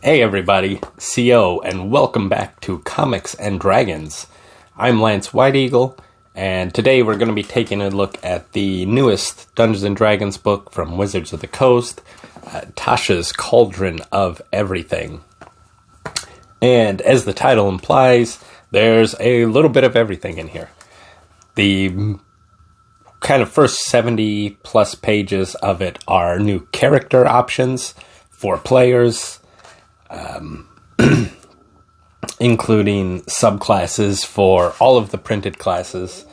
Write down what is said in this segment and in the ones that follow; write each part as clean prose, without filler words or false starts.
Hey everybody, CO, and welcome back to Comics and Dragons. I'm Lance White Eagle, and today we're going to be taking a look at the newest Dungeons & Dragons book from Wizards of the Coast, Tasha's Cauldron of Everything. And as the title implies, there's a little bit of everything in here. The kind of first 70 plus pages of it are new character options for players, including subclasses for all of the printed classes.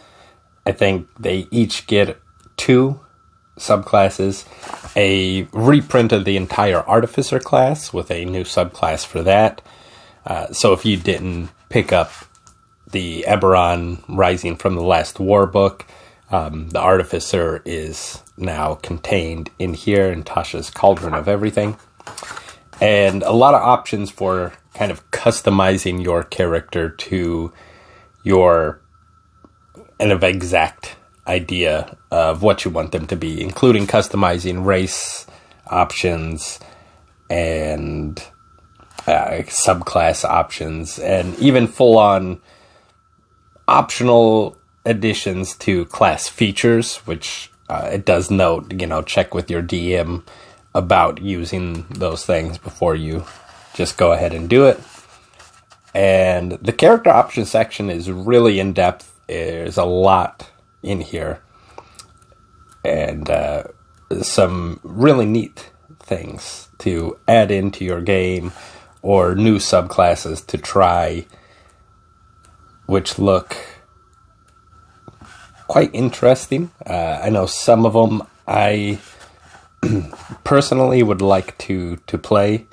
I think they each get 2 subclasses, a reprint of the entire Artificer class with a new subclass for that. So if you didn't pick up the Eberron Rising from the Last War book, the Artificer is now contained in here in Tasha's Cauldron of Everything. And a lot of options for kind of customizing your character to your kind of exact idea of what you want them to be, including customizing race options and subclass options, and even full-on optional additions to class features, which it does note, check with your DM about using those things before you just go ahead and do it. And the character option section is really in-depth. There's a lot in here. And some really neat things to add into your game, or new subclasses to try, which look quite interesting. I know some of them I personally would like to play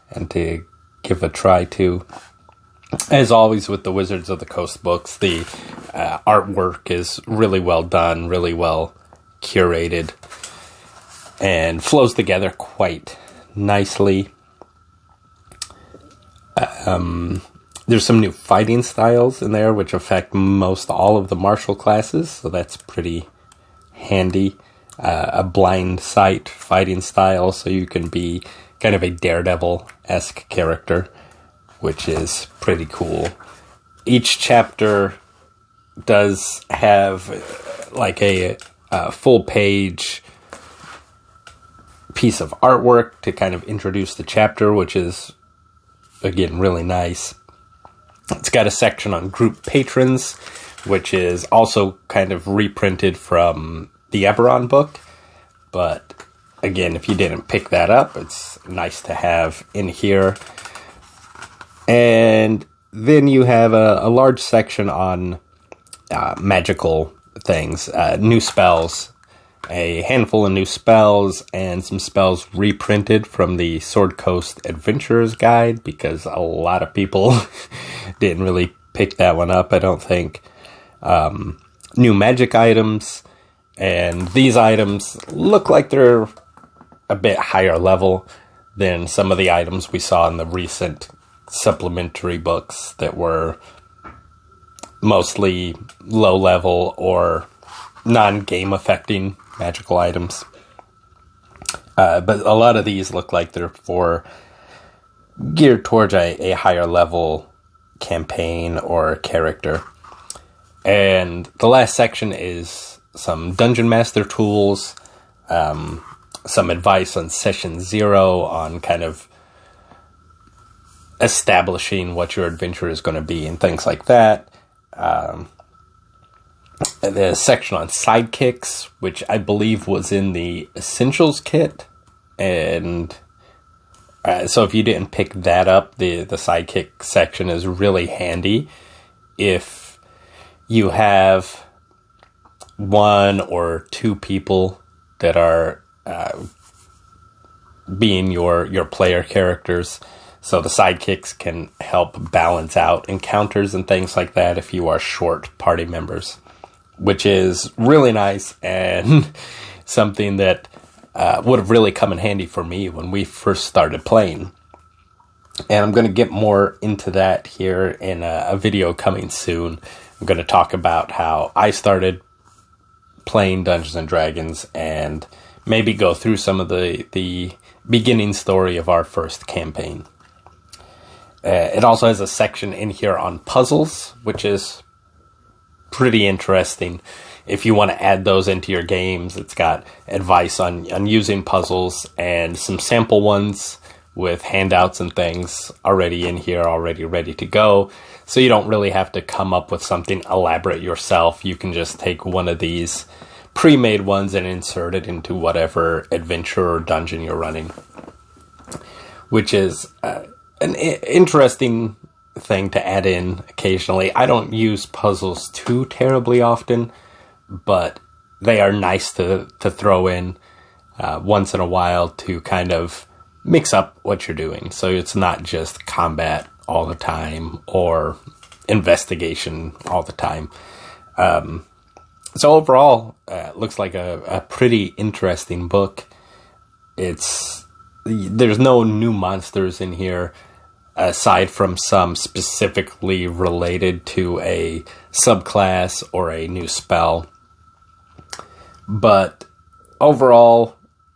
and to give a try to. As always with the Wizards of the Coast books, the artwork is really well done, really well curated, and flows together quite nicely. There's some new fighting styles in there which affect most all of the martial classes, so that's pretty handy. A blind sight fighting style, so you can be kind of a Daredevil-esque character, which is pretty cool. Each chapter does have like a full-page piece of artwork to kind of introduce the chapter, which is, again, really nice. It's got a section on group patrons, which is also kind of reprinted from the Eberron book, but again, if you didn't pick that up, it's nice to have in here. And then you have a large section on magical things, new spells, a handful of new spells, and some spells reprinted from the Sword Coast Adventurer's Guide, because a lot of people didn't really pick that one up, I don't think. New magic items. And these items look like they're a bit higher level than some of the items we saw in the recent supplementary books that were mostly low level or non-game affecting magical items. But a lot of these look like they're geared towards a higher level campaign or character. And the last section is some Dungeon Master tools, some advice on Session 0 on kind of establishing what your adventure is going to be and things like that. The section on sidekicks, which I believe was in the Essentials kit. And so if you didn't pick that up, the sidekick section is really handy if you have 1 or 2 people that are being your player characters. So the sidekicks can help balance out encounters and things like that if you are short party members, which is really nice and something that would have really come in handy for me when we first started playing. And I'm going to get more into that here in a video coming soon. I'm going to talk about how I started playing Dungeons and Dragons and maybe go through some of the beginning story of our first campaign. It also has a section in here on puzzles, which is pretty interesting. If you want to add those into your games, it's got advice on using puzzles and some sample ones with handouts and things already in here, already ready to go. So you don't really have to come up with something elaborate yourself. You can just take one of these pre-made ones and insert it into whatever adventure or dungeon you're running, which is an interesting thing to add in occasionally. I don't use puzzles too terribly often, but they are nice to throw in once in a while to kind of mix up what you're doing. So it's not just combat all the time or investigation all the time. So overall, looks like a pretty interesting book. There's no new monsters in here, aside from some specifically related to a subclass or a new spell. But overall,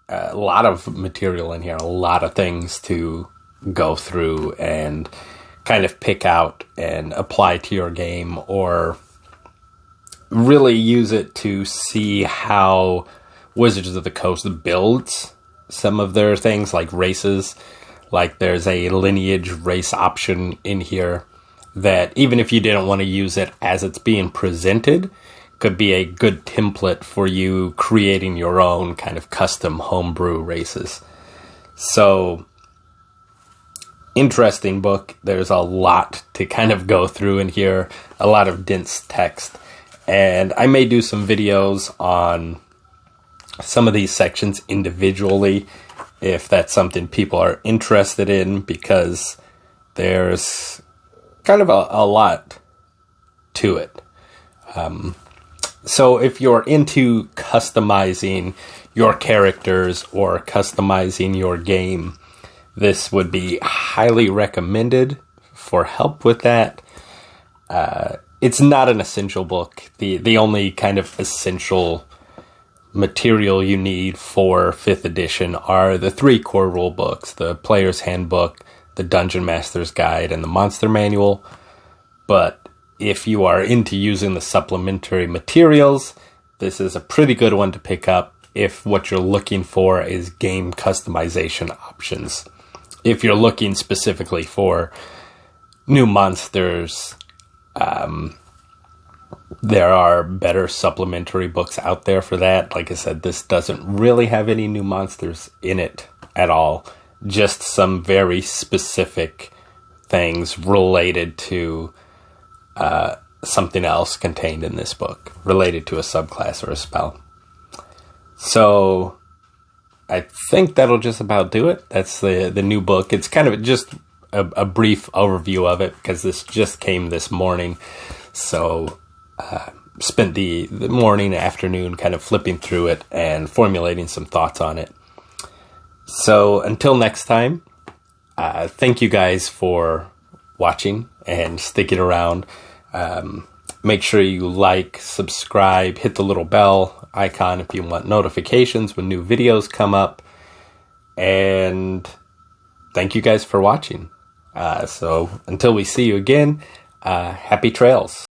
a lot of material in here, a lot of things to go through and kind of pick out and apply to your game, or really use it to see how Wizards of the Coast builds some of their things, like races. Like there's a lineage race option in here that, even if you didn't want to use it as it's being presented, could be a good template for you creating your own kind of custom homebrew races. So, interesting book. There's a lot to kind of go through in here, a lot of dense text. And I may do some videos on some of these sections individually, if that's something people are interested in, because there's kind of a lot to it. So if you're into customizing your characters or customizing your game, this would be highly recommended for help with that. It's not an essential book. The only kind of essential material you need for 5th edition are the 3 core rule books: the Player's Handbook, the Dungeon Master's Guide, and the Monster Manual. But if you are into using the supplementary materials, this is a pretty good one to pick up if what you're looking for is game customization options. If you're looking specifically for new monsters, there are better supplementary books out there for that. Like I said, this doesn't really have any new monsters in it at all. Just some very specific things related to something else contained in this book, related to a subclass or a spell. So I think that'll just about do it. That's the new book. It's kind of just a brief overview of it, because this just came this morning. So spent the morning, afternoon kind of flipping through it and formulating some thoughts on it. So until next time, thank you guys for watching and sticking around. Make sure you like, subscribe, hit the little bell icon if you want notifications when new videos come up. And thank you guys for watching. So until we see you again, happy trails.